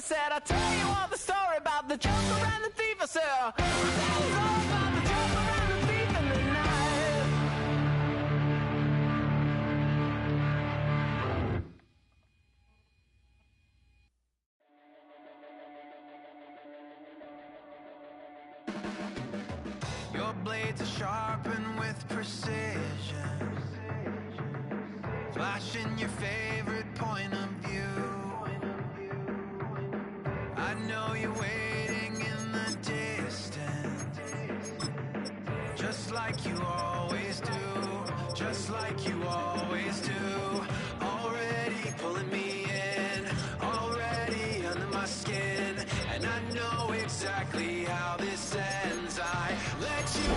said, I'll tell you all the story about the joker and the thief. I said, I'll tell you all about the joker and the thief in the night. Your blades are sharpened with precision, flashing your favorite point of view. I know you're waiting in the distance, just like you always do, just like you always do. Already pulling me in, already under my skin, and I know exactly how this ends. I let you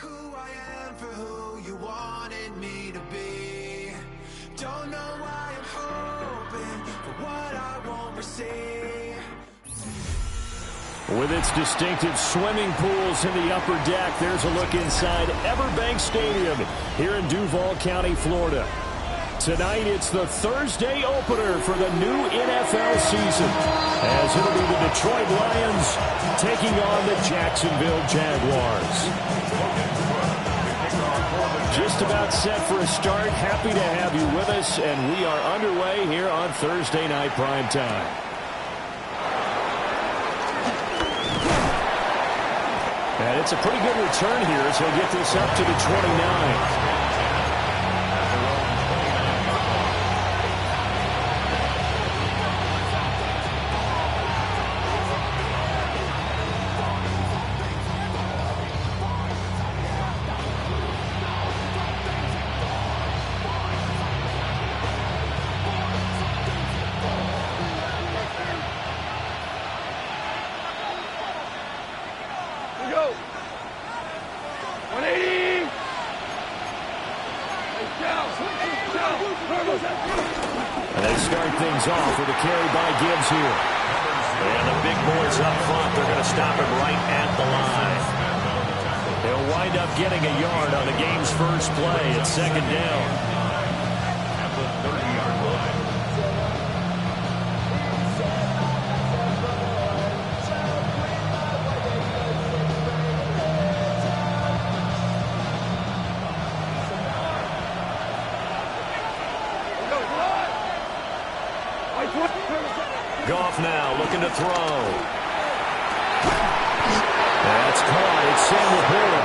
who I am for who you wanted me to be. Don't know why I'm hoping for what I won't receive. With its distinctive swimming pools in the upper deck, there's a look inside Everbank Stadium here in Duval County, Florida. Tonight, it's the Thursday opener for the new NFL season, as it'll be the Detroit Lions taking on the Jacksonville Jaguars. Just about set for a start. Happy to have you with us, and we are underway here on Thursday Night Primetime. And it's a pretty good return here as he'll get this up to the 29. And they start things off with a carry by Gibbs here. And the big boys up front, they're going to stop him right at the line. They'll wind up getting a yard on the game's first play at second down. Goff now looking to throw. That's caught. It's Sam Laporta.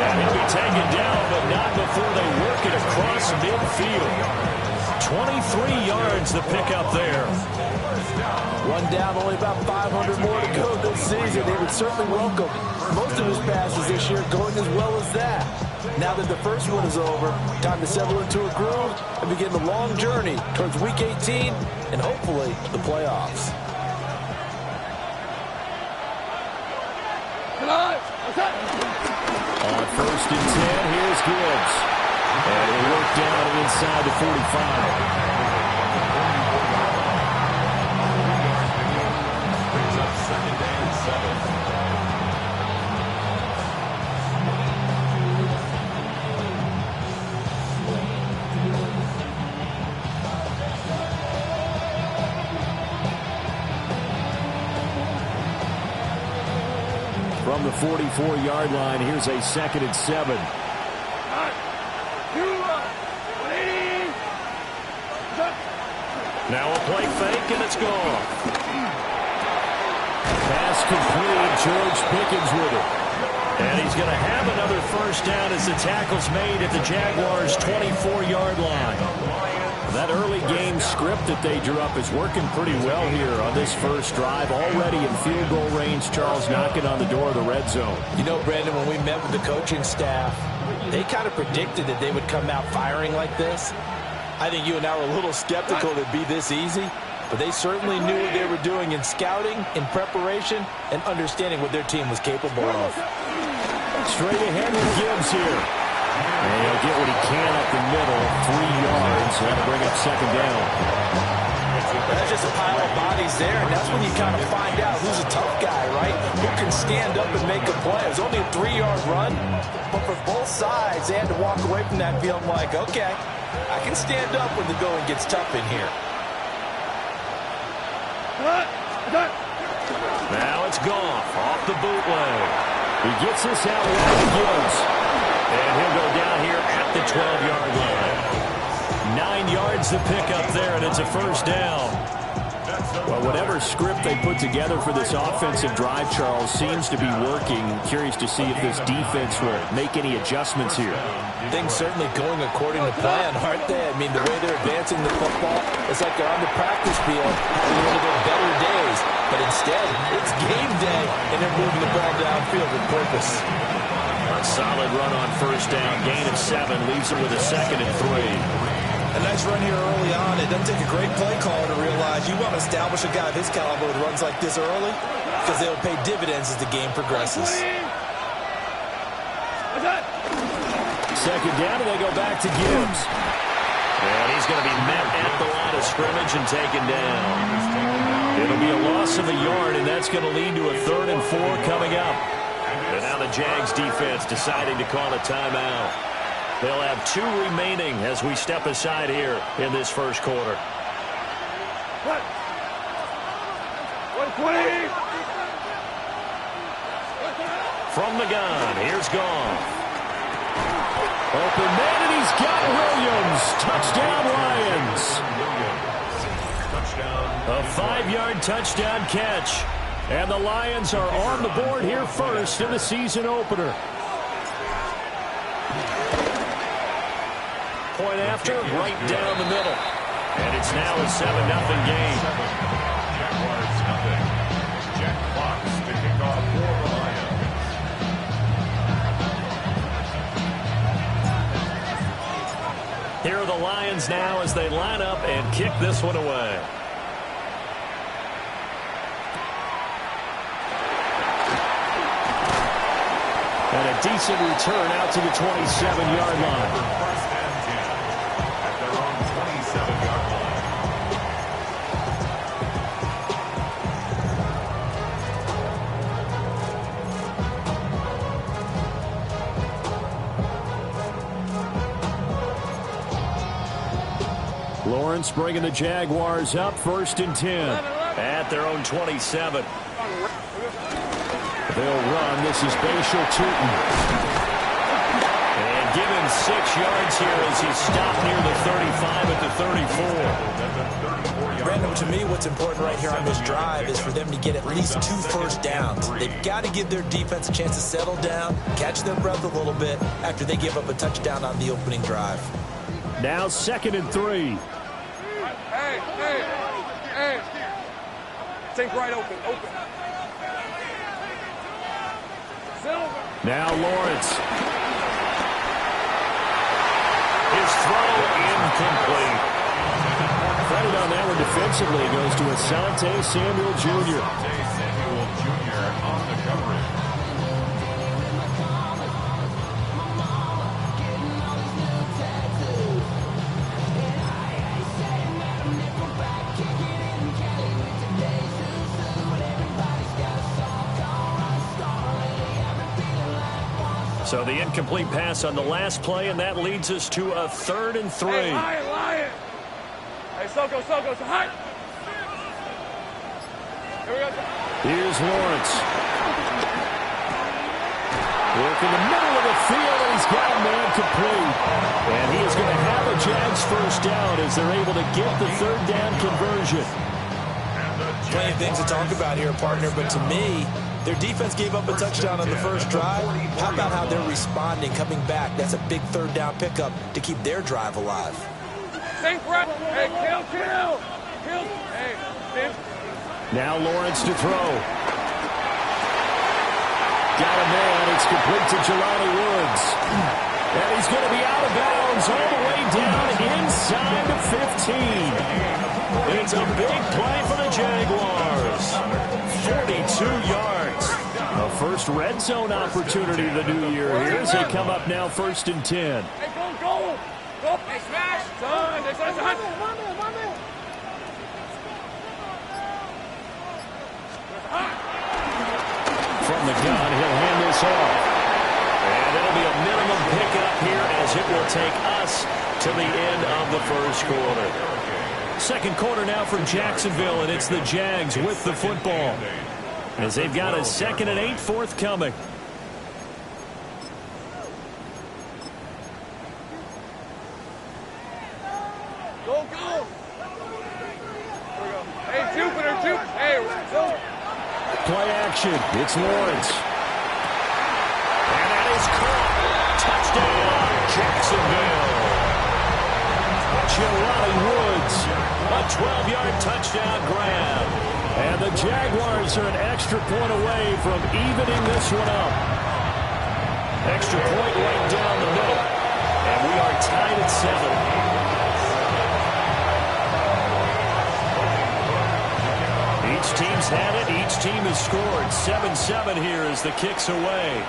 And he'll be taken down, but not before they work it across midfield. 23 yards the pickup there. One down, only about 500 more to go this season. They would certainly welcome most of his passes this year going as well as that. Now that the first one is over, time to settle into a groove and begin the long journey towards Week 18 and hopefully the playoffs. On 1st and 10, here's Gibbs. And he'll work down inside the 45. From the 44-yard line, here's a 2nd and 7. Now a play fake, and it's gone. Pass complete. George Pickens with it. And he's going to have another first down as the tackle's made at the Jaguars' 24-yard line. That early game script that they drew up is working pretty well here on this first drive. Already in field goal range, Charles, knocking on the door of the red zone. You know, Brandon, when we met with the coaching staff, they kind of predicted that they would come out firing like this. I think you and I were a little skeptical that it'd be this easy, but they certainly knew what they were doing in scouting, in preparation, and understanding what their team was capable of. Straight ahead with Gibbs here. And he'll get what he can up the middle, 3 yards. That'll bring up second down. That's just a pile of bodies there, and that's when you kind of find out who's a tough guy, right? Who can stand up and make a play. It was only a 3-yard run, but for both sides, they had to walk away from that feeling like, okay, I can stand up when the going gets tough in here. Now it's Goff off the bootleg. He gets this out wide to Gibbs. And he'll go down here at the 12-yard line. 9 yards to pick up there, and it's a first down. Well, whatever script they put together for this offensive drive, Charles, seems to be working. Curious to see if this defense will make any adjustments here. Things certainly going according to plan, aren't they? I mean, the way they're advancing the football, it's like they're on the practice field having one of their better days. But instead, it's game day, and they're moving the ball downfield with purpose. A solid run on first down. Gain of 7 leaves them with a 2nd and 3. A nice run here early on. It doesn't take a great play caller to realize you want to establish a guy of his caliber with runs like this early because they'll pay dividends as the game progresses. 2nd down, and they go back to Gibbs. And he's going to be met at the line of scrimmage and taken down. It'll be a loss of a yard, and that's going to lead to a 3rd and 4 coming up. And now the Jags defense deciding to call a timeout. They'll have 2 remaining as we step aside here in this first quarter. From the gun, here's Goff. Open man, and he's got Williams. Touchdown, Lions. A 5-yard touchdown catch. And the Lions are on the board here first in the season opener. Point after, right down the middle. And it's now a 7-0 game. Jaguars nothing. Jack Fox to kick off for the Lions. Here are the Lions now as they line up and kick this one away. And a decent return out to the 27-yard line. Lawrence bringing the Jaguars up 1st and 10 at their own 27. They'll run. This is Bashal Tootin. And give him 6 yards here as he's stopped near the 35 at the 34. Brandon, to me, what's important right here on this drive is for them to get at least 2 first downs. They've got to give their defense a chance to settle down, catch their breath a little bit after they give up a touchdown on the opening drive. Now 2nd and 3. Hey. Think right open. Now Lawrence. His throw incomplete. Credit on that one defensively goes to Asante Samuel Jr. Asante Samuel Jr. on the coverage. So the incomplete pass on the last play, and that leads us to a 3rd and 3. Hey, Lion. Hey, Soko, high. Here we go. Here's Lawrence. Work in the middle of the field, and he's got a man complete. And he is going to have a Jags first down as they're able to get the 3rd down conversion. Plenty of things to talk about here, partner, but to me, their defense gave up a touchdown on the first drive. How about how they're responding, coming back? That's a big 3rd down pickup to keep their drive alive. Think right. Hey, kill. Hey, Tim. Now Lawrence to throw. Got a man. It's complete to Jelani Woods. And he's going to be out of bounds all the way down inside the 15. It's a big play for the Jaguars. 42 yards. A first red zone opportunity of the new year here as they come up now 1st and 10. Hey, go. Hey, smash. Son. From the gun, he'll hand this off. And it'll will be a minimum pickup here as it will take us to the end of the first quarter. Second quarter now for Jacksonville, and it's the Jags with the football as they've got a 2nd and 8 forthcoming. Go, go. Hey, Jupiter, hey, go. Play action. It's Lawrence. And that is caught. Touchdown, Jacksonville. Jelani Woods. A 12-yard touchdown grab. And the Jaguars are an extra point away from evening this one up. Extra point right down the middle. And we are tied at 7. Each team's had it. Each team has scored. 7-7 here as the kick's away.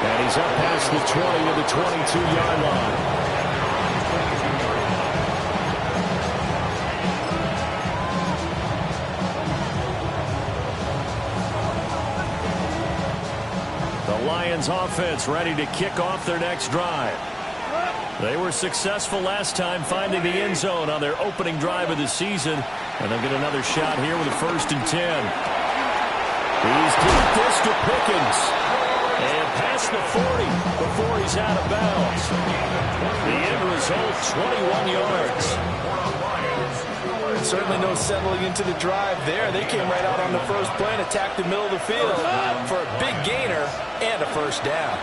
And he's up past the 20 to the 22-yard line. The Lions offense ready to kick off their next drive. They were successful last time finding the end zone on their opening drive of the season. And they'll get another shot here with a 1st and 10. He's deep this to Pickens. And past the 40 before he's out of bounds. The end result, 21 yards. Certainly no settling into the drive there. They came right out on the first play and attacked the middle of the field for a big gainer and a 1st down.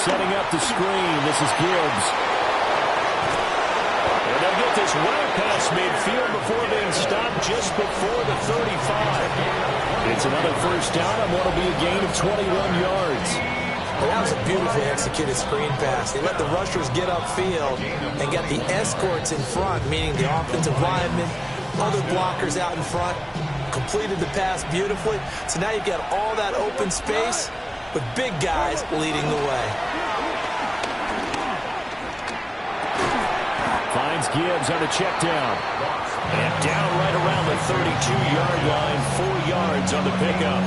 Setting up the screen. This is Gibbs. And they'll get this way past midfield before being stopped just before the 35. It's another 1st down and what will be a gain of 21 yards. Well, that was a beautifully executed screen pass. They let the rushers get upfield and got the escorts in front, meaning the offensive linemen, other blockers out in front, completed the pass beautifully. So now you've got all that open space with big guys leading the way. Finds Gibbs on the check down. And down right around the 32-yard line, 4 yards on the pickup.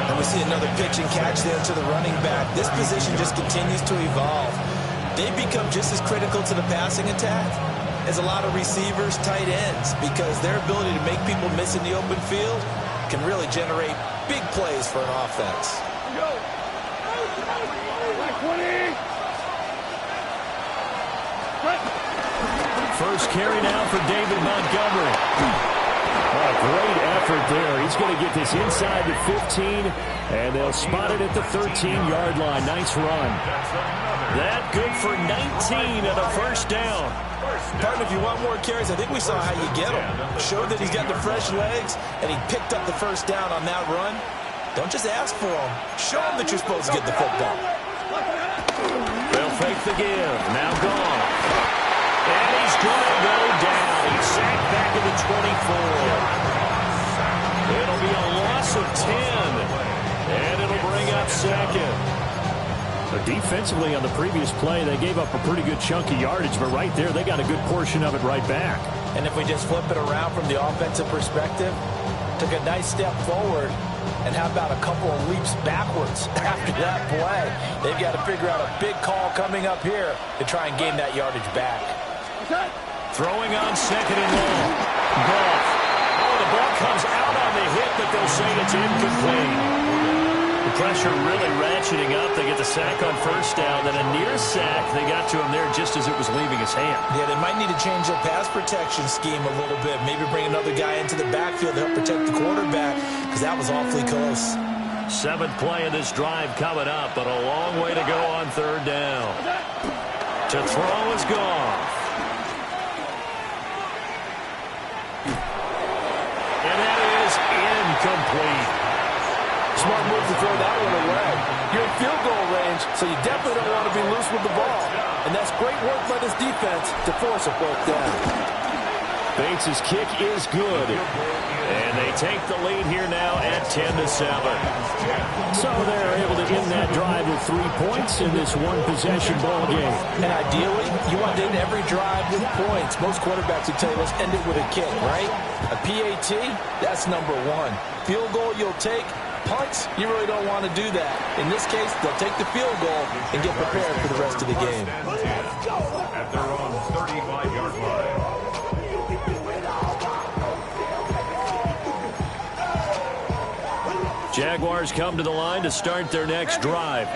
And we see another pitch and catch there to the running back. This position just continues to evolve. They become just as critical to the passing attack as a lot of receivers, tight ends, because their ability to make people miss in the open field can really generate big plays for an offense. First carry now for David Montgomery. Oh, great effort there. He's going to get this inside the 15, and they'll spot it at the 13-yard line. Nice run. That good for 19 and a 1st down. Partner, if you want more carries, I think we saw how you get him. Showed that he's got the fresh legs, and he picked up the 1st down on that run. Don't just ask for him. Show him that you're supposed to get the football. They'll fake the give. Now gone. And he's going to go down. He's sacked back at the 24. It'll be a loss of 10. And it'll bring up 2nd. But defensively on the previous play, they gave up a pretty good chunk of yardage. But right there, they got a good portion of it right back. And if we just flip it around from the offensive perspective, took a nice step forward. And how about a couple of leaps backwards after that play? They've got to figure out a big call coming up here to try and gain that yardage back. Throwing on 2nd and long. Goff. Oh, the ball comes out on the hit, but they'll say it's incomplete. The pressure really ratcheting up. They get the sack on 1st down. Then a near sack. They got to him there just as it was leaving his hand. Yeah, they might need to change their pass protection scheme a little bit. Maybe bring another guy into the backfield to help protect the quarterback, because that was awfully close. 7th play of this drive coming up, but a long way to go on 3rd down. To throw is Goff. And that is incomplete. Smart move to throw that one away. You're in field goal range, so you definitely don't want to be loose with the ball. And that's great work by this defense to force a 4th down. Bates' kick is good. And they take the lead here now at 10-7. So they're able to end that drive with 3 points in this one-possession ball game. And ideally, you want to end every drive with points. Most quarterbacks would tell you, let's end it with a kick, right? A PAT, that's number one. Field goal you'll take. Punts, you really don't want to do that. In this case, they'll take the field goal and get prepared for the rest of the game. At their own 35-yard line. Jaguars come to the line to start their next drive.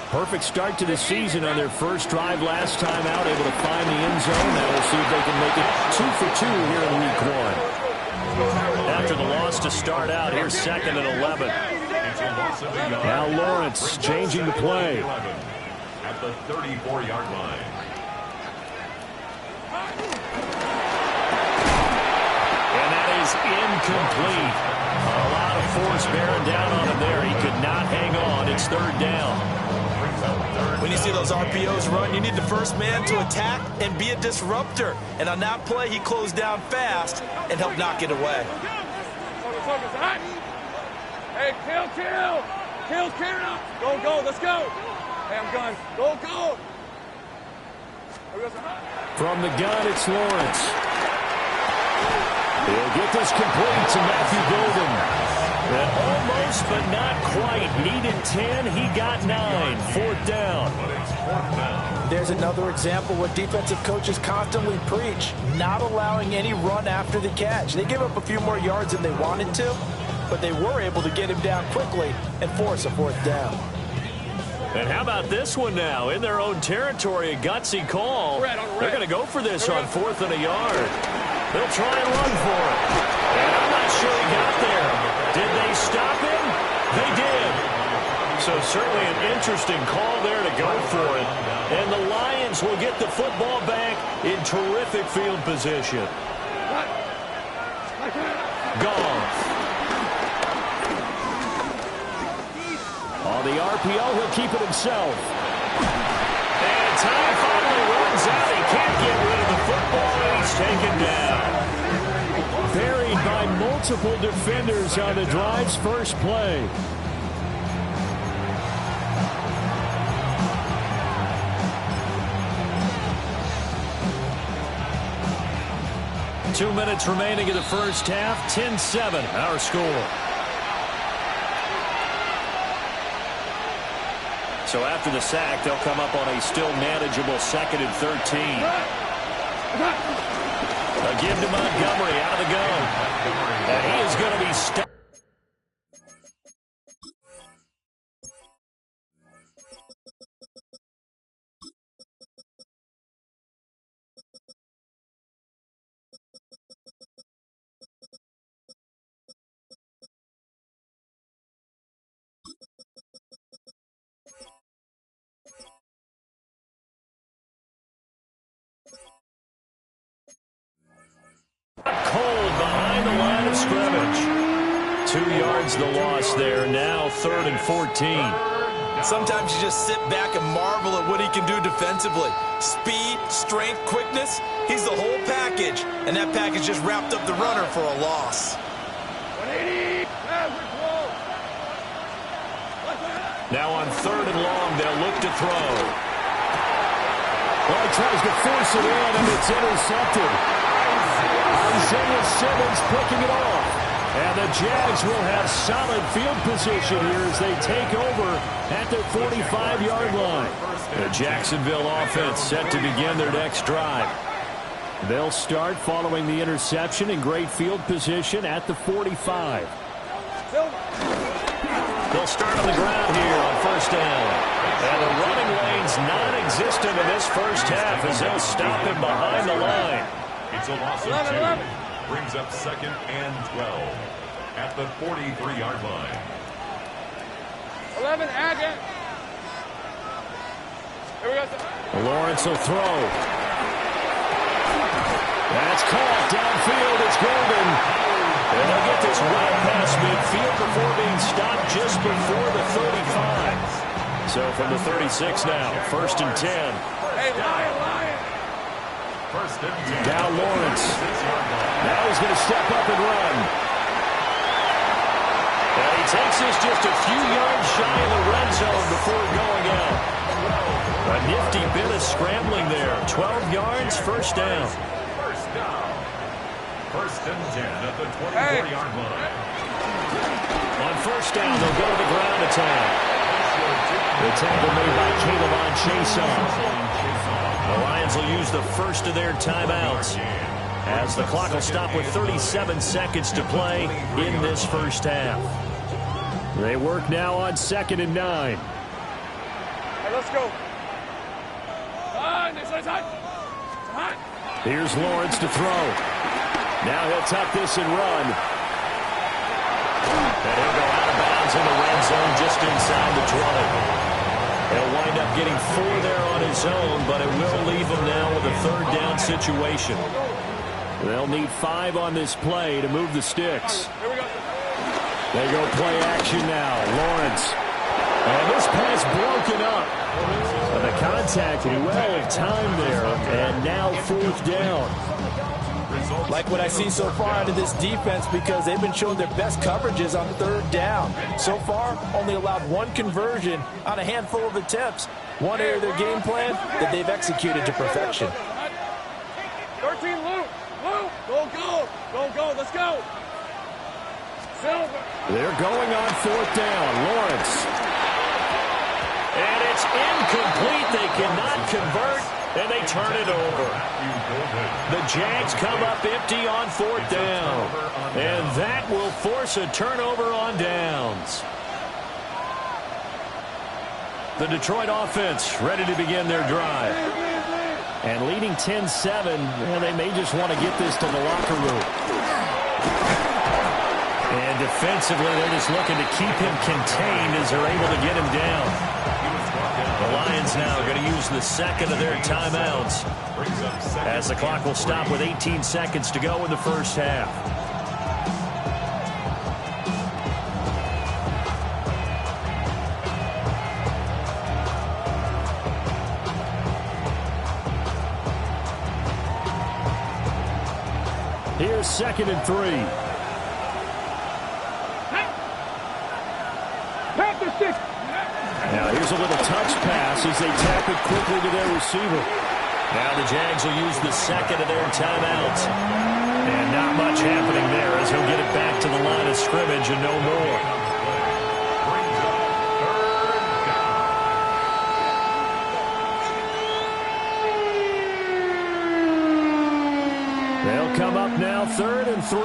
Perfect start to the season on their first drive last time out, able to find the end zone. Now we'll see if they can make it 2 for 2 here in week 1. After the loss to start out, here's 2nd and 11. Now Lawrence changing the play. At the 34-yard line. And that is incomplete. A lot of force bearing down on him there. He could not hang on. It's 3rd down. When you see those RPOs run, you need the first man to attack and be a disruptor. And on that play, he closed down fast and helped knock it away. Hey, kill. Go, let's go. Hey, I'm gun. Go. From the gun, it's Lawrence. He'll get this complete to Matthew Golden. And almost, but not quite. Needed 10. He got 9. 4th down. There's another example what defensive coaches constantly preach, not allowing any run after the catch. They gave up a few more yards than they wanted to, but they were able to get him down quickly and force a 4th down. And how about this one now? In their own territory, a gutsy call. They're going to go for this on 4th and a yard. They'll try and run for it. And I'm not sure he got there. Did they stop him? They did. So certainly an interesting call there to go for it. And the Lions will get the football back in terrific field position. Goff. On the RPO, he'll keep it himself. And time finally runs out. He can't get rid of the football, and he's taken down. Buried by multiple defenders on the drive's first play. Two minutes remaining in the first half. 10-7, our score. So after the sack, they'll come up on a still manageable 2nd and 13. A give to Montgomery out of the gun. And he is going to be stuck. Cold behind the line of scrimmage. 2 yards the loss there. Now 3rd and 14. Sometimes you just sit back and marvel at what he can do defensively. Speed, strength, quickness. He's the whole package. And that package just wrapped up the runner for a loss. 180. Now on 3rd and long, they'll look to throw. Well, he tries to force it in, and it's intercepted. Isaiah Simmons picking it off. And the Jags will have solid field position here as they take over at their 45-yard line. The Jacksonville offense set to begin their next drive. They'll start following the interception in great field position at the 45. They'll start on the ground here on 1st down. And the running lane's non-existent in this first half as they'll stop him behind the line. It's a loss of 2. Brings up 2nd and 12 at the 43-yard line. 11, Agate. Here we go. Lawrence will throw. That's caught downfield. It's Golden. And they'll get this right past midfield before being stopped just before the 35. So from the 36 now, 1st and 10. Hey, Lion. First and 10. Now Lawrence. Now he's going to step up and run. And he takes this just a few yards shy of the red zone before going out. A nifty bit of scrambling there. 12 yards, first down. First down. First and 10 at the 24-yard line. On first down, they'll go to the ground attack. The tackle made by Caleb Chason. The Lions will use the first of their timeouts as the clock will stop with 37 seconds to play in this first half. They work now on 2nd and 9. Hey, let's go. Here's Lawrence to throw. Now he'll tuck this and run. And he'll go out of bounds in the red zone just inside the 20. He'll wind up getting 4 there on his own, but it will leave him now with a third down situation. They'll need 5 on this play to move the sticks. Here we go. They go play action now. Lawrence. And this pass broken up. And the contact well timed there. And now 4th down. Like what I see so far out of this defense, because they've been showing their best coverages on 3rd down. So far, only allowed 1 conversion on a handful of attempts. One area of their game plan that they've executed to perfection. 13, Luke. Luke. Go. Let's go. Silver. They're going on 4th down. Lawrence. And it's incomplete. They cannot convert, and they turn it over. The Jags come up empty on 4th down. And that will force a turnover on downs. The Detroit offense ready to begin their drive. And leading 10-7, and they may just want to get this to the locker room. And defensively, they're just looking to keep him contained as they're able to get him down. The Lions now are going to use the second of their timeouts as the clock will stop with 18 seconds to go in the first half. Here's 2nd and 3. Now here's a little touch pass as they tap it quickly to their receiver. Now the Jags will use the second of their timeouts. And not much happening there as he'll get it back to the line of scrimmage and no more. They'll come up now 3rd and 3.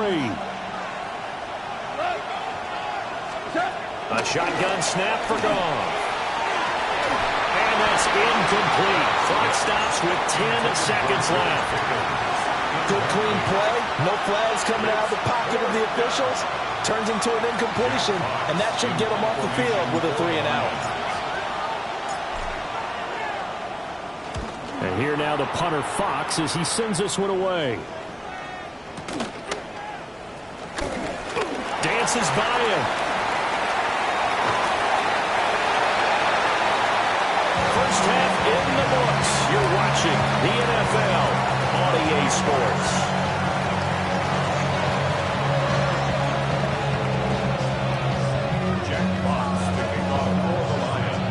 A shotgun snap for Goff. And that's incomplete. Clock stops with 10 seconds left. Good clean play. No flags coming out of the pocket of the officials. Turns into an incompletion, and that should get them off the field with a 3 and out. And here now the punter Fox as he sends this one away. Dances by him. First half in the books. You're watching the NFL on EA Sports. Jack Fox picking off for the Lions.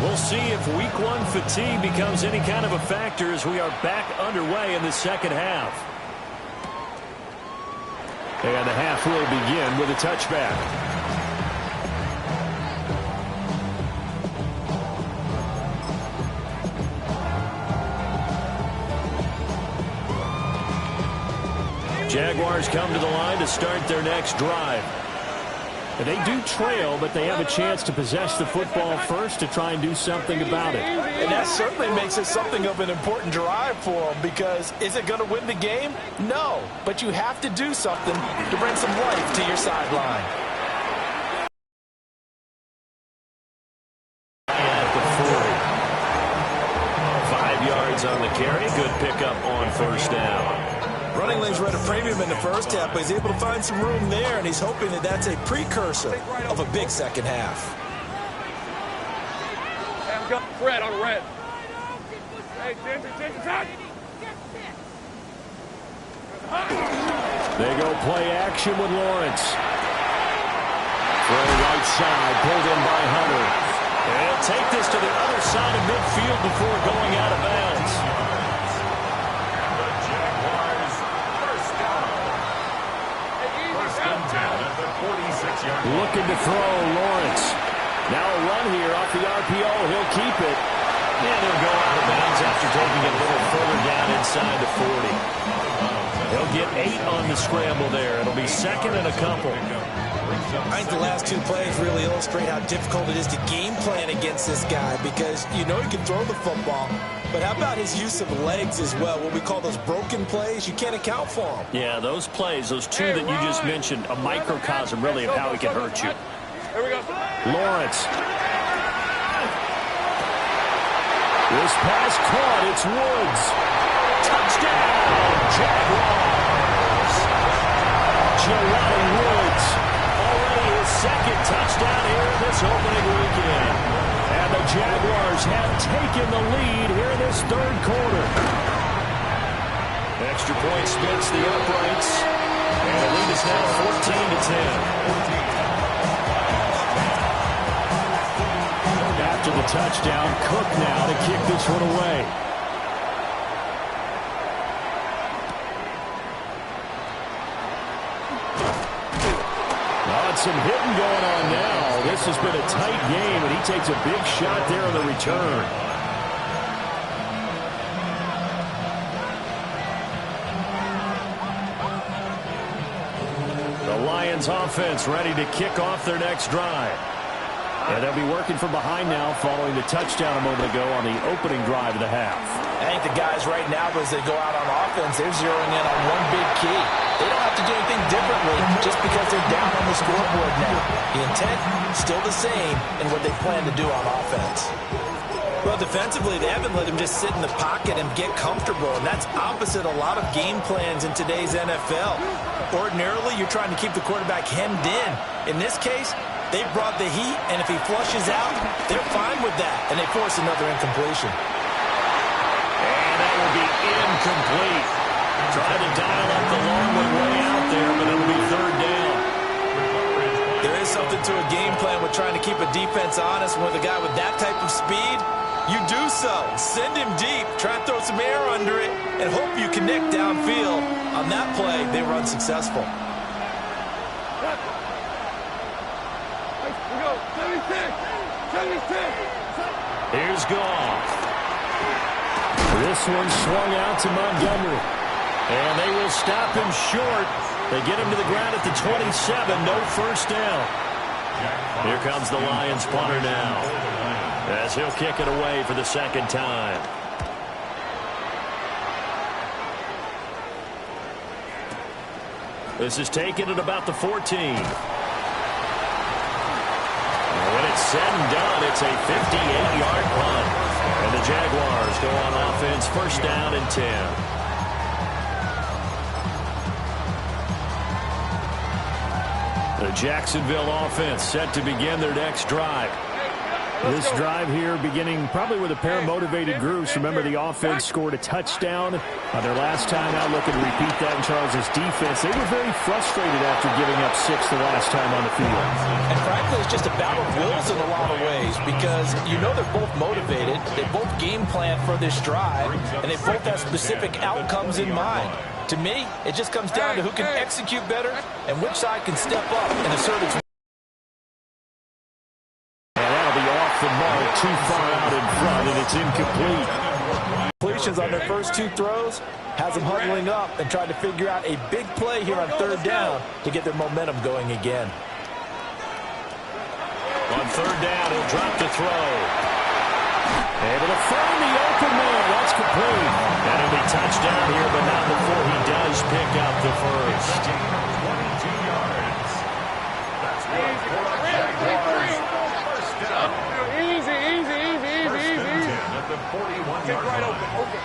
We'll see if Week 1 fatigue becomes any kind of a factor as we are back underway in the second half. And the half will begin with a touchback. Jaguars come to the line to start their next drive. And they do trail, but they have a chance to possess the football first to try and do something about it. And that certainly makes it something of an important drive for them, because is it going to win the game? No, but you have to do something to bring some life to your sideline. At the 40. 5 yards on the carry. Good pickup on first down. Running lanes were at a premium in the first half, but he's able to find some room there, and he's hoping that that's a precursor of a big second half. Hey, I'm going red on red. Hey, Ginger, touch! They go play action with Lawrence. Throw right side, pulled in by Hunter. And he'll take this to the other side of midfield before going out of bounds. The Jaguars first down. First and 10 at the 46-yard line. Looking to throw, Lawrence. Now a run here off the RPO. He'll keep it. And he'll go out of bounds after taking it a little further down inside the 40. He'll get 8 on the scramble there. It'll be second and a couple. I think the last 2 plays really illustrate how difficult it is to game plan against this guy because you know he can throw the football, but how about his use of legs as well? What we call those broken plays, you can't account for them. Yeah, those plays, those 2 that you just mentioned, a microcosm really of how he can hurt you. Here we go. Lawrence. This pass caught. It's Woods. Touchdown, Jaguars. Jelani Woods. Already his second touchdown here in this opening weekend. And the Jaguars have taken the lead here in this third quarter. Extra point splits the uprights. And the lead is now 14-10. After the touchdown, Cook now to kick this one away. Some hitting going on now. This has been a tight game, and he takes a big shot there on the return. The Lions offense ready to kick off their next drive. And they'll be working from behind now following the touchdown a moment ago on the opening drive of the half. I think the guys right now, as they go out on offense, they're zeroing in on one big key. They don't have to do anything differently just because they're down on the scoreboard now. The intent still the same in what they plan to do on offense. Well, defensively, they haven't let him just sit in the pocket and get comfortable, and that's opposite a lot of game plans in today's NFL. Ordinarily, you're trying to keep the quarterback hemmed in. In this case, they brought the heat, and if he flushes out, they're fine with that, and they force another incompletion. And that will be incomplete. Trying to dial up the long way out there, but it'll be third down. There is something to a game plan with trying to keep a defense honest. With a guy with that type of speed, you do so. Send him deep, try and throw some air under it, and hope you connect downfield. On that play, they were unsuccessful. Here's Goff. This one swung out to Montgomery. And they will stop him short. They get him to the ground at the 27. No first down. Here comes the Lions punter now, as he'll kick it away for the second time. This is taken at about the 14. When it's said and done, it's a 58-yard punt. And the Jaguars go on offense, first down and 10. The Jacksonville offense set to begin their next drive. This drive here beginning probably with a pair of motivated groups. Remember, the offense scored a touchdown on their last time out. Looking to repeat that in Charles' defense. They were very frustrated after giving up 6 the last time on the field. And frankly, it's just a battle of wills in a lot of ways because you know they're both motivated. They both game plan for this drive, and they both have specific outcomes in mind. To me, it just comes down to who can execute better and which side can step up and assert its. The mark too far out in front, and it's incomplete. Completions on their first 2 throws has them huddling up and trying to figure out a big play here on third down to get their momentum going again. On third down, he'll drop the throw. Able to find the open man. That's complete. And it'll be touchdown here, but not before he does pick up the first. 22 yards. That's good for the Jaguars. First down. Easy. At the 41-yard line. Open.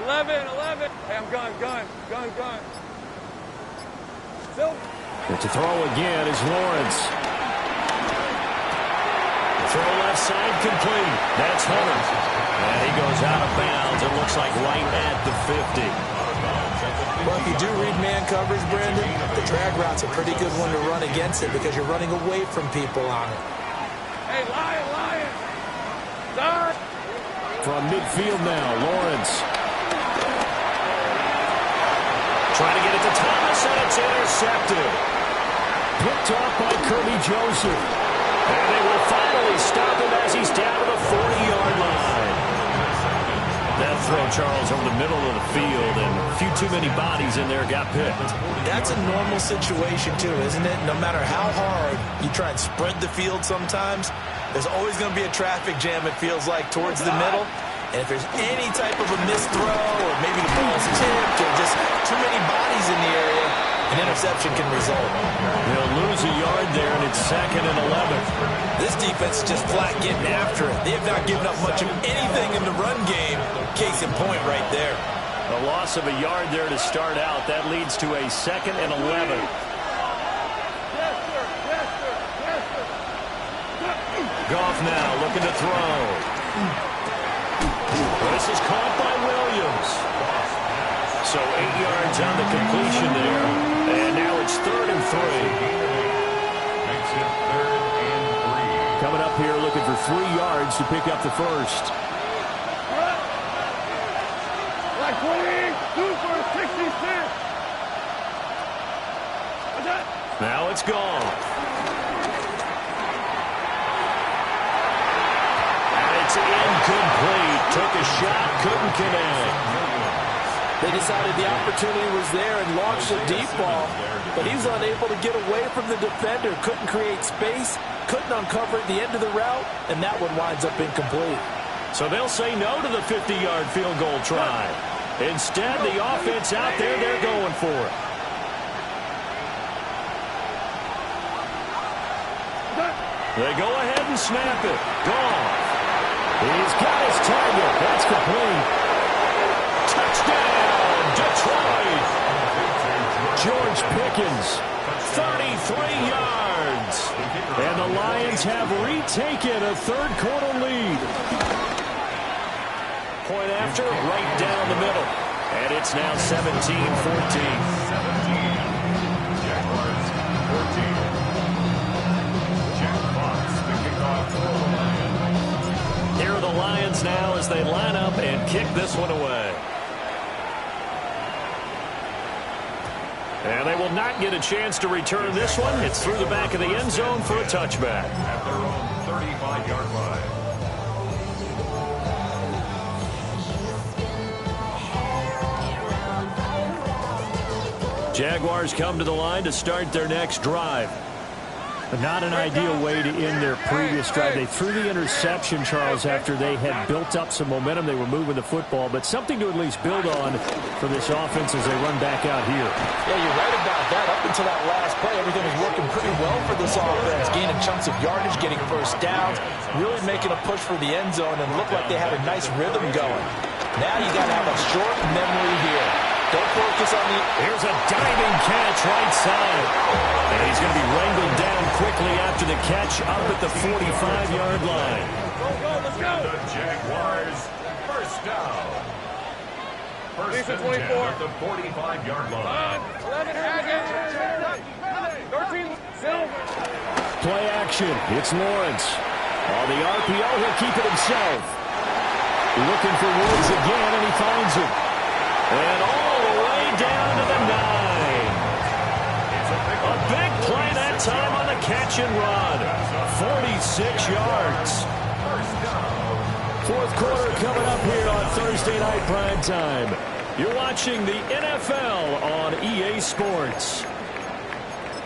11. Hey, I'm gun. Still. But to throw again is Lawrence. Throw left side complete. That's Hunter. And he goes out of bounds. It looks like right at the 50. Well, if you do read man coverage, Brandon, the drag route's a pretty good one to run against it because you're running away from people on it. Hey, Lion! Start! From midfield now, Lawrence. Trying to get it to Thomas, and it's intercepted. Picked off by Kirby Joseph. And they will finally stop him as he's down to the 40-yard line. That throw, Charles, over the middle of the field, and a few too many bodies in there got picked. That's a normal situation, too, isn't it? No matter how hard you try and spread the field sometimes, there's always going to be a traffic jam, it feels like, towards the middle. And if there's any type of a missed throw or maybe the ball's tipped or just too many bodies in the area, an interception can result. They'll lose a yard there, and it's 2nd and 11. This defense is just flat getting after it. They have not given up much of anything in the run game. Case in point right there. A loss of a yard there to start out. That leads to a 2nd and 11. Goff now looking to throw. This is caught by Williams. So 8 yards on the completion there. And now it's 3rd and 3. Makes it 3rd and 3. Coming up here looking for 3 yards to pick up the first. Like 22 for 66. Now it's gone. And it's incomplete. Took a shot, couldn't connect. They decided the opportunity was there and launched a deep ball, but he was unable to get away from the defender, couldn't create space, couldn't uncover at the end of the route, and that one winds up incomplete. So they'll say no to the 50-yard field goal try. Instead, the offense out there, they're going for it. They go ahead and snap it. Gone. He's got his target. That's complete. Touchdown, Detroit. George Pickens, 33 yards. And the Lions have retaken a third-quarter lead. Point after, right down the middle. And it's now 17-14. Jaguars 14. Jack Fox, the kickoff for the Lions. Here are the Lions now as they line up and kick this one away. And they will not get a chance to return this one. It's through the back of the end zone for a touchback. At their own 35-yard line. Jaguars come to the line to start their next drive. But not an ideal way to end their previous drive. They threw the interception, Charles, after they had built up some momentum. They were moving the football, but something to at least build on for this offense as they run back out here. Yeah, you're right about that. Up until that last play, everything was working pretty well for this offense. Gaining chunks of yardage, getting first downs, really making a push for the end zone, and looked like they had a nice rhythm going. Now you got to have a short memory here. Don't focus on the... Here's a diving catch right side. And he's going to be wrangled down quickly after the catch up at the 45-yard line. Let's go. The Jaguars, first down. First and 24. 10 at the 45-yard line. 13, Silver. Play action. It's Lawrence. On the RPO, he'll keep it himself. Looking for Woods again, and he finds him. And all the way down to the 9. A big play that time on the catch and run. 46 yards. Fourth quarter coming up here on Thursday Night Primetime. You're watching the NFL on EA Sports.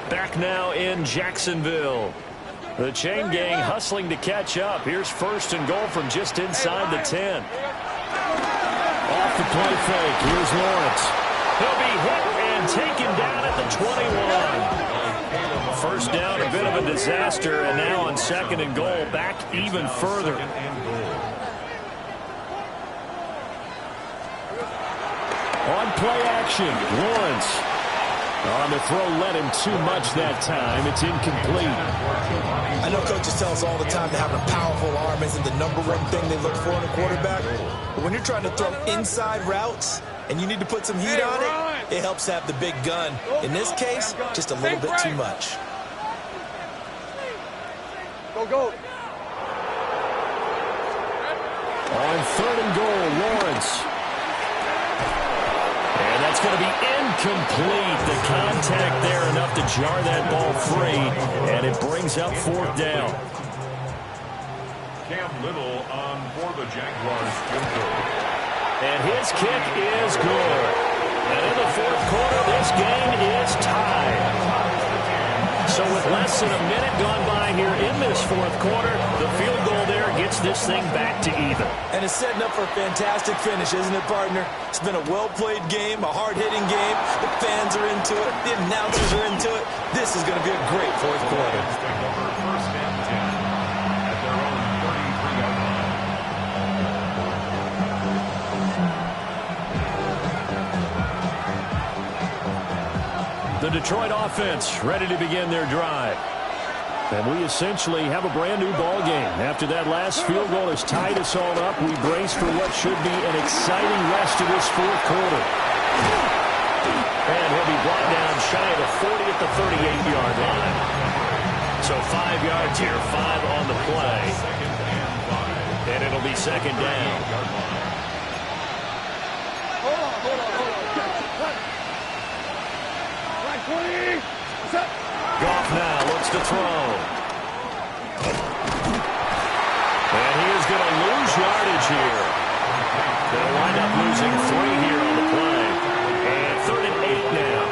Back now in Jacksonville. The chain gang hustling to catch up. Here's first and goal from just inside the 10. Off the play fake. Here's Lawrence. He'll be hit and taken down at the 21. First down, a bit of a disaster, and now on second and goal, back even further. On play action, Lawrence. On the throw, led him too much that time. It's incomplete. I know coaches tell us all the time that having a powerful arm isn't the number one thing they look for in a quarterback. But when you're trying to throw inside routes and you need to put some heat on it, it helps have the big gun. In this case, just a little bit too much. Go. On 3rd and goal, Lawrence. And that's going to be incomplete. The contact there enough to jar that ball free, and it brings up 4th down. Cam Little on for the Jaguars. And his kick is good. And in the 4th quarter, this game is tied. So with less than a minute gone by here in this 4th quarter, the field goal there gets this thing back to even. And it's setting up for a fantastic finish, isn't it, partner? It's been a well-played game, a hard-hitting game. The fans are into it. The announcers are into it. This is going to be a great 4th quarter. First and 10 at their own 33-yard line. The Detroit offense ready to begin their drive. And we essentially have a brand new ball game. After that last field goal has tied us all up, we brace for what should be an exciting rest of this 4th quarter. And he'll be brought down shy of the 40 at the 38-yard line. So 5 yards here, 5 on the play. And it'll be 2nd down. Goff now looks to throw. And he is going to lose yardage here. They'll wind up losing 3 here on the play. And 3rd and 8 now.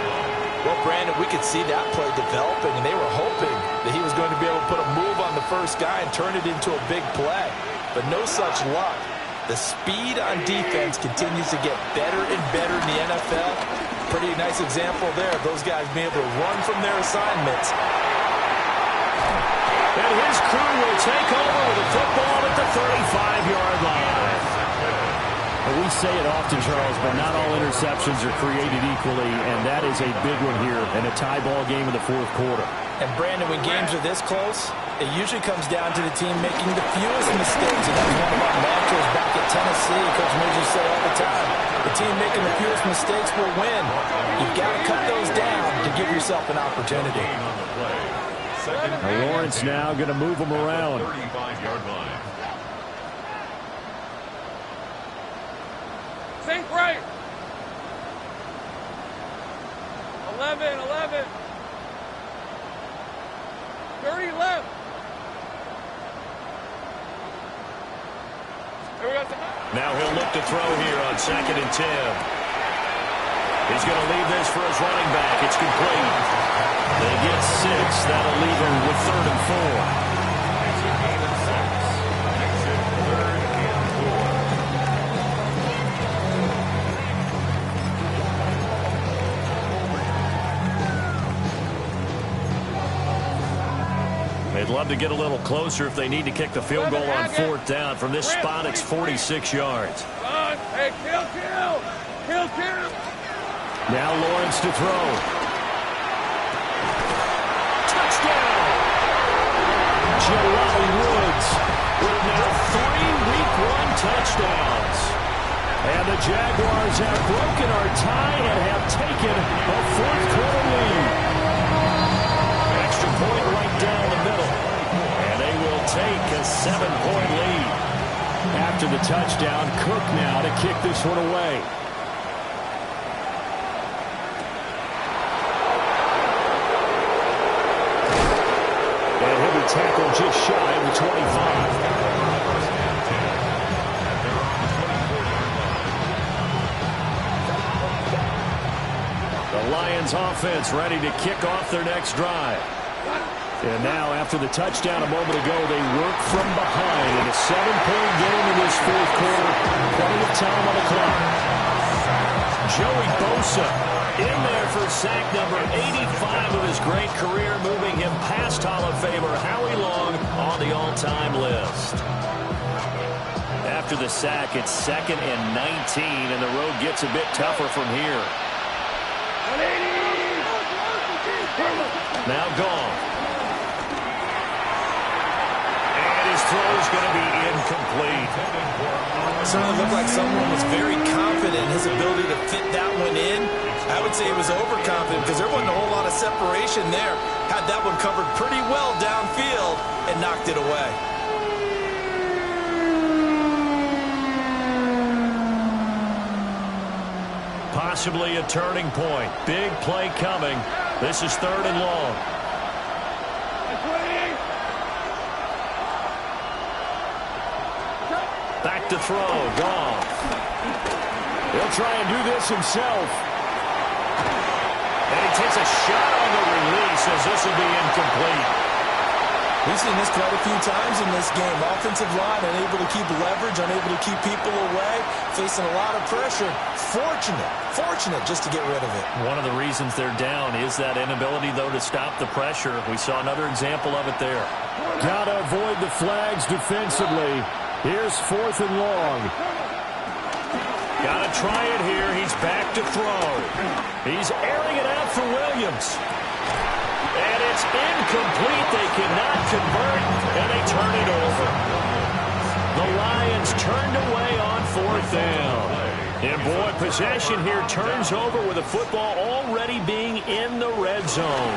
Well, Brandon, we could see that play developing, and they were hoping that he was going to be able to put a move on the first guy and turn it into a big play. But no such luck. The speed on defense continues to get better and better in the NFL. Pretty nice example there of those guys being able to run from their assignments. And his crew will take over with a football at the 35-yard line. We say it often, Charles, but not all interceptions are created equally, and that is a big one here in a tie ball game in the 4th quarter. And, Brandon, when games are this close, it usually comes down to the team making the fewest mistakes. And that's one of our mantras back at Tennessee. Coach Midge said all the time, the team making the fewest mistakes will win. You've got to cut those down to give yourself an opportunity. Lawrence now going to move them around. 35-yard line. Sink right. 11. 30 left. Now he'll look to throw here on 2nd and 10. He's going to leave this for his running back. It's complete. They get 6. That'll leave him with 3rd and 4. They'd love to get a little closer if they need to kick the field goal on 4th down. From this spot, it's 46 yards. Hey, kill. Now Lawrence to throw. Touchdown! Jelani Woods with now 3 Week 1 touchdowns. And the Jaguars have broken our tie and have taken a 4th quarter lead. Extra point right down the middle. And they will take a 7-point lead. After the touchdown, Cook now to kick this one away. And he'll be tackled just shy of the 25. The Lions offense ready to kick off their next drive. And now, after the touchdown a moment ago, they work from behind in a 7-point game in this 4th quarter. Plenty of time on the clock. Joey Bosa in there for sack number 85 of his great career, moving him past Hall of Famer Howie Long on the all-time list. After the sack, it's 2nd and 19, and the road gets a bit tougher from here. Now Goff. And his throw is going to be incomplete. It certainly looked like someone was very confident in his ability to fit that one in. I would say he was overconfident because there wasn't a whole lot of separation there. Had that one covered pretty well downfield and knocked it away. Possibly a turning point. Big play coming. This is 3rd and long. Back to throw. Goff. He'll try and do this himself. And he takes a shot on the release as this will be incomplete. We've seen this quite a few times in this game. Offensive line unable to keep leverage, unable to keep people away, facing a lot of pressure. Fortunate just to get rid of it. One of the reasons they're down is that inability, though, to stop the pressure. We saw another example of it there. Got to avoid the flags defensively. Here's 4th and long. Got to try it here. He's back to throw. He's airing it out for Williams. And it's incomplete. They cannot convert, and they turn it over. The Lions turned away on 4th down. And, boy, possession here turns over with the football already being in the red zone.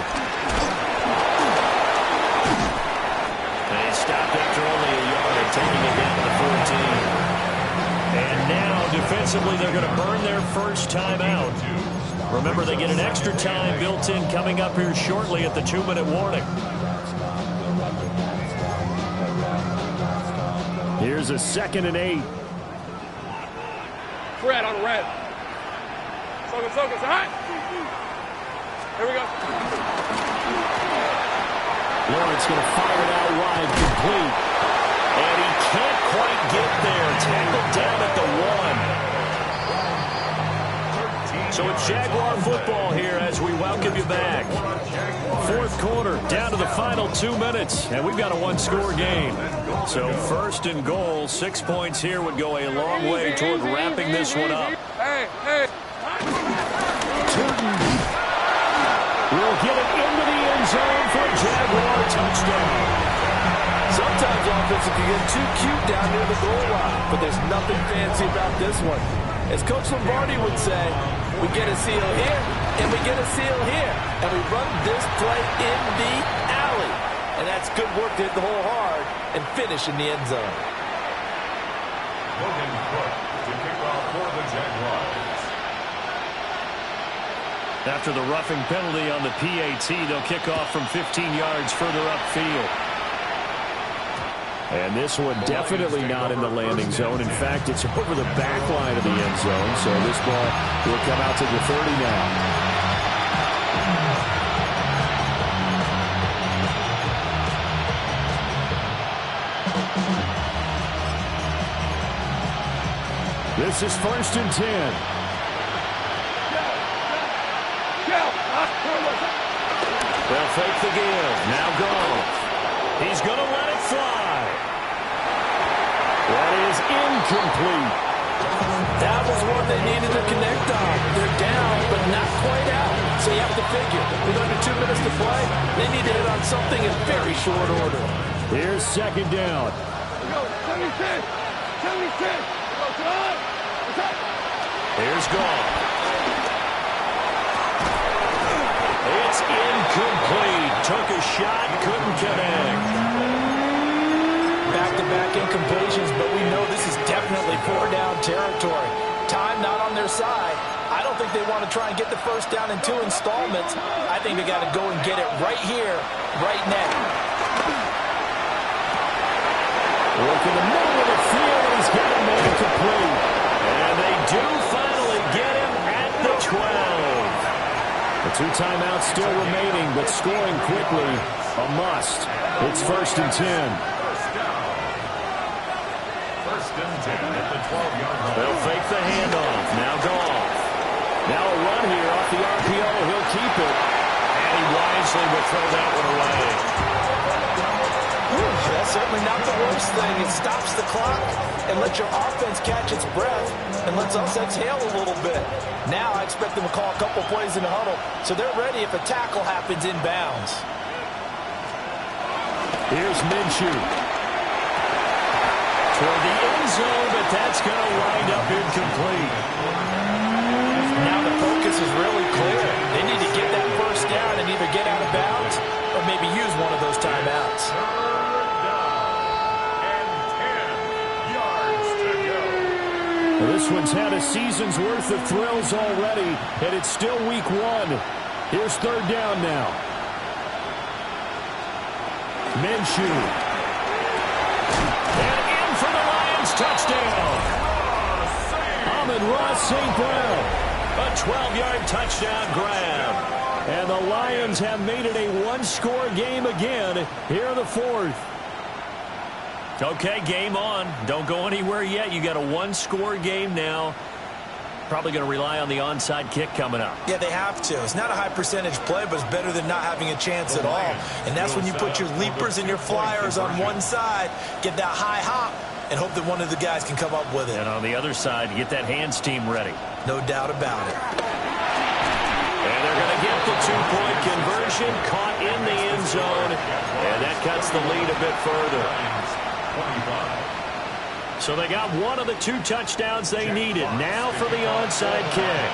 They stopped after only a yard, taking it down to the 14. And now, defensively, they're going to burn their first timeout. Remember, they get an extra time built in coming up here shortly at the 2-minute warning. Here's a 2nd and 8. Red on red. Soka, hot. Here we go. Lawrence going to fire it out wide, complete. And he can't quite get there. Tackled down at the 1. So it's Jaguar football here as we welcome you back. 4th quarter, down to the final 2 minutes, and we've got a 1-score game. So 1st and goal, 6 points here would go a long way toward wrapping this one up. Hey. Tootin will get it into the end zone for a Jaguar touchdown. Sometimes offenses can get too cute down near the goal line, but there's nothing fancy about this one. As Coach Lombardi would say, we get a seal here, and we get a seal here, and we run this play in the alley. And that's good work to hit the hole hard and finish in the end zone. Logan Cook to kick off for the Jaguars. After the roughing penalty on the PAT, they'll kick off from 15 yards further upfield. And this one definitely not in the landing zone. In fact, it's over the back line of the end zone. So this ball will come out to the 30 now. This is 1st and 10. They'll fake the give. Now Goff. He's going to let it fly. That is incomplete. That was one they needed to connect on. They're down, but not quite out. So you have to figure, with under 2 minutes to play, they need to hit on something in very short order. Here's 2nd down. Here's Goff. It's incomplete. Took a shot, couldn't connect. Back-to-back incompletions, but we know this is definitely 4-down territory. Time not on their side. I don't think they want to try and get the first down in 2 installments. I think they got to go and get it right here, right now. Look in the middle of the field, and he's got to make it complete. And they do finally get him at the 12. The 2 timeouts still remaining, but scoring quickly, a must. It's 1st and 10. At the 12-yard line. They'll fake the handoff. Now Goff. Now a run here off the RPO. He'll keep it. And he wisely will throw that one away. That's certainly not the worst thing. It stops the clock and lets your offense catch its breath and lets us exhale a little bit. Now I expect them to call a couple plays in the huddle so they're ready if a tackle happens inbounds. Here's Minshew. Toward the end zone, but that's going to wind up incomplete. Now the focus is really clear. They need to get that first down and either get out of bounds or maybe use one of those timeouts. Well, this one's had a season's worth of thrills already, and it's still week 1. Here's third down now. Minshew. And in for the Lions touchdown. Amon-Ra St. Brown. A 12-yard touchdown grab. And the Lions have made it a one-score game again here in the fourth. Okay, game on. Don't go anywhere yet. You got a one-score game now. Probably going to rely on the onside kick coming up. Yeah, they have to. It's not a high percentage play, but it's better than not having a chance at all. And that's when you put your leapers and your flyers on one side, get that high hop, and hope that one of the guys can come up with it. And on the other side, get that hands team ready. No doubt about it. And they're going to get the two-point conversion, caught in the end zone, and that cuts the lead a bit further. 25. So they got one of the 2 touchdowns they needed. Now for the onside kick.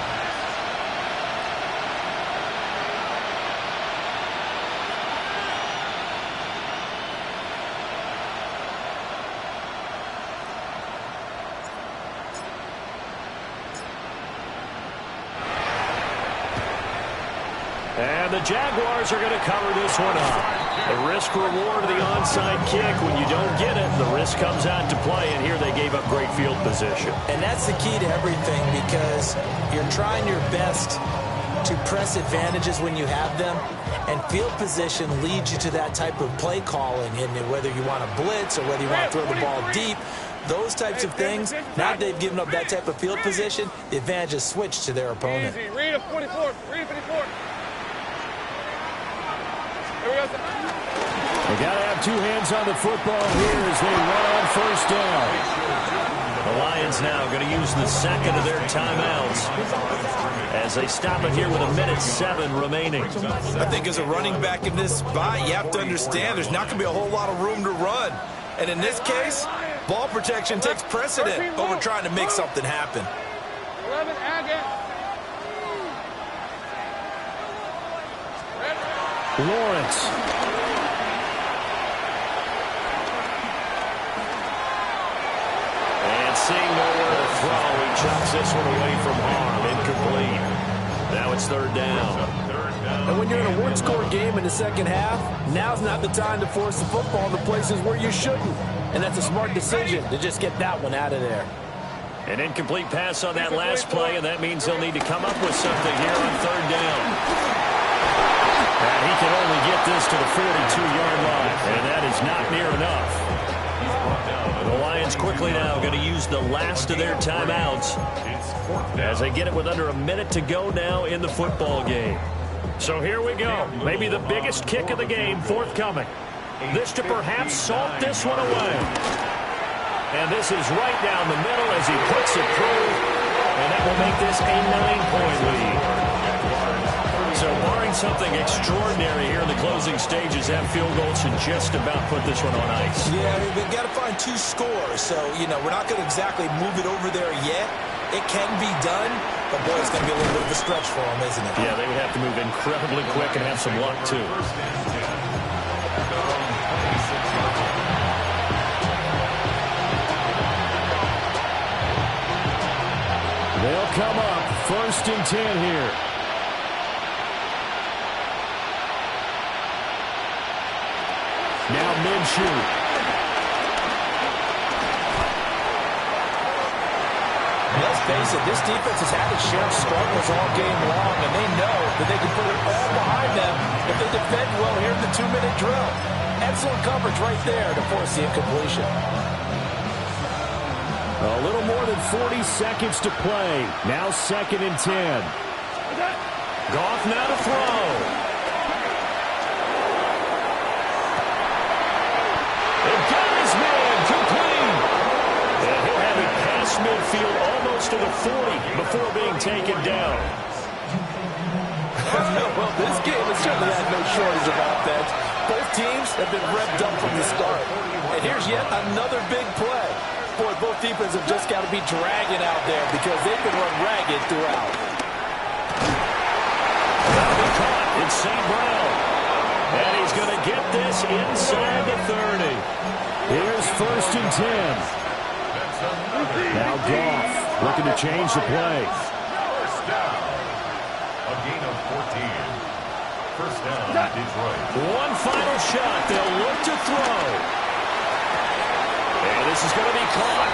And the Jaguars are going to cover this one up. The risk-reward of the onside kick. When you don't get it, the risk comes out to play, and here they gave up great field position. And that's the key to everything, because you're trying your best to press advantages when you have them, and field position leads you to that type of play calling, and whether you want to blitz or whether you want to throw the ball deep, those types of things. Now they've given up that type of field position, the advantage is switched to their opponent. Easy. Read a 44. Read a 54. Here we go. They got to have 2 hands on the football here as they run on first down. The Lions now going to use the second of their timeouts as they stop it here with 1:07 remaining. I think as a running back in this spot, you have to understand there's not going to be a whole lot of room to run. And in this case, ball protection takes precedent over trying to make something happen. 11, again. Lawrence. And seeing nowhere to throw, he chucks this one away from harm. Incomplete. Now it's third down. And when you're in a one-score game in the second half, now's not the time to force the football in the places where you shouldn't. And that's a smart decision to just get that one out of there. An incomplete pass on that last play, and that means they'll need to come up with something here on third down. And he can only get this to the 42-yard line, and that is not near enough. The Lions quickly now going to use the last of their timeouts as they get it with under a minute to go now in the football game. So here we go. Maybe the biggest kick of the game forthcoming. This to perhaps salt this one away. And this is right down the middle as he puts it through. And that will make this a 9-point lead. So barring something extraordinary here in the closing stages, that field goal should just about put this one on ice. Yeah, we've got to find 2 scores. So, we're not going to exactly move it over there yet. It can be done, but boy, it's going to be a little bit of a stretch for them, isn't it? Yeah, they would have to move incredibly quick and have some luck, too. They'll come up 1st and 10 here. Now Minshew. Let's face it, this defense has had its share of struggles all game long, and they know that they can put it all behind them if they defend well here in the 2-minute drill. Excellent coverage right there to force the incompletion. A little more than 40 seconds to play. Now 2nd and 10. Goff now to throw. field almost to the 40 before being taken down. Well, this game has certainly had no shortage of offense. Both teams have been revved up from the start. And here's yet another big play. Boy, both defenses have just got to be dragging out there because they've been run ragged throughout. That'll be caught. It's St. Brown. And he's going to get this inside the 30. Here's 1st and 10. Now Goff looking to change the play. First down. A gain of 14. First down, Detroit. One final shot. They'll look to throw. And this is going to be caught.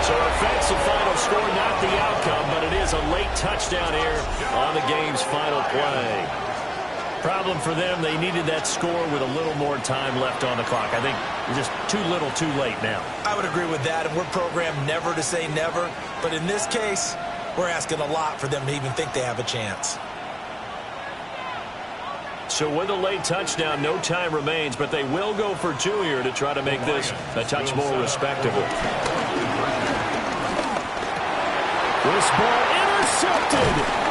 So offensive final score, not the outcome, but it is a late touchdown here on the game's final play. Problem for them, they needed that score with a little more time left on the clock. I think just too little, too late now. I would agree with that, and we're programmed never to say never. But in this case, we're asking a lot for them to even think they have a chance. So with a late touchdown, no time remains, but they will go for 2 here to try to make this a touch more respectable. This ball intercepted.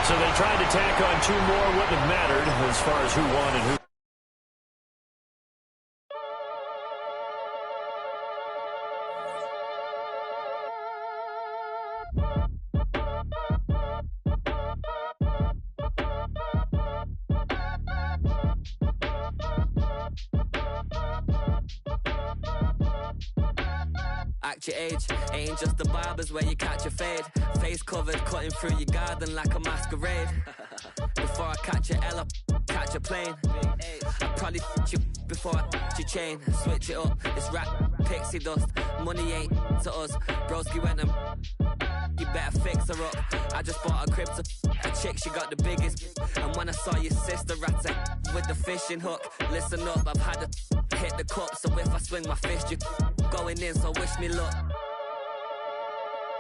So they tried to tack on 2 more. Wouldn't have mattered as far as who won and who. Act your age, ain't just the barbers where you catch a fade. Face covered, cutting through your garden like a masquerade. Before I catch a L, catch a plane. I probably f*** you before I f*** your chain. Switch it up, it's rap, pixie dust. Money ain't to us. Broski went and you better fix her up. I just bought a crib to a chick, she got the biggest. And when I saw your sister at with the fishing hook, listen up, I've had a hit the cup, so if I swing my fist, you going in, so wish me luck.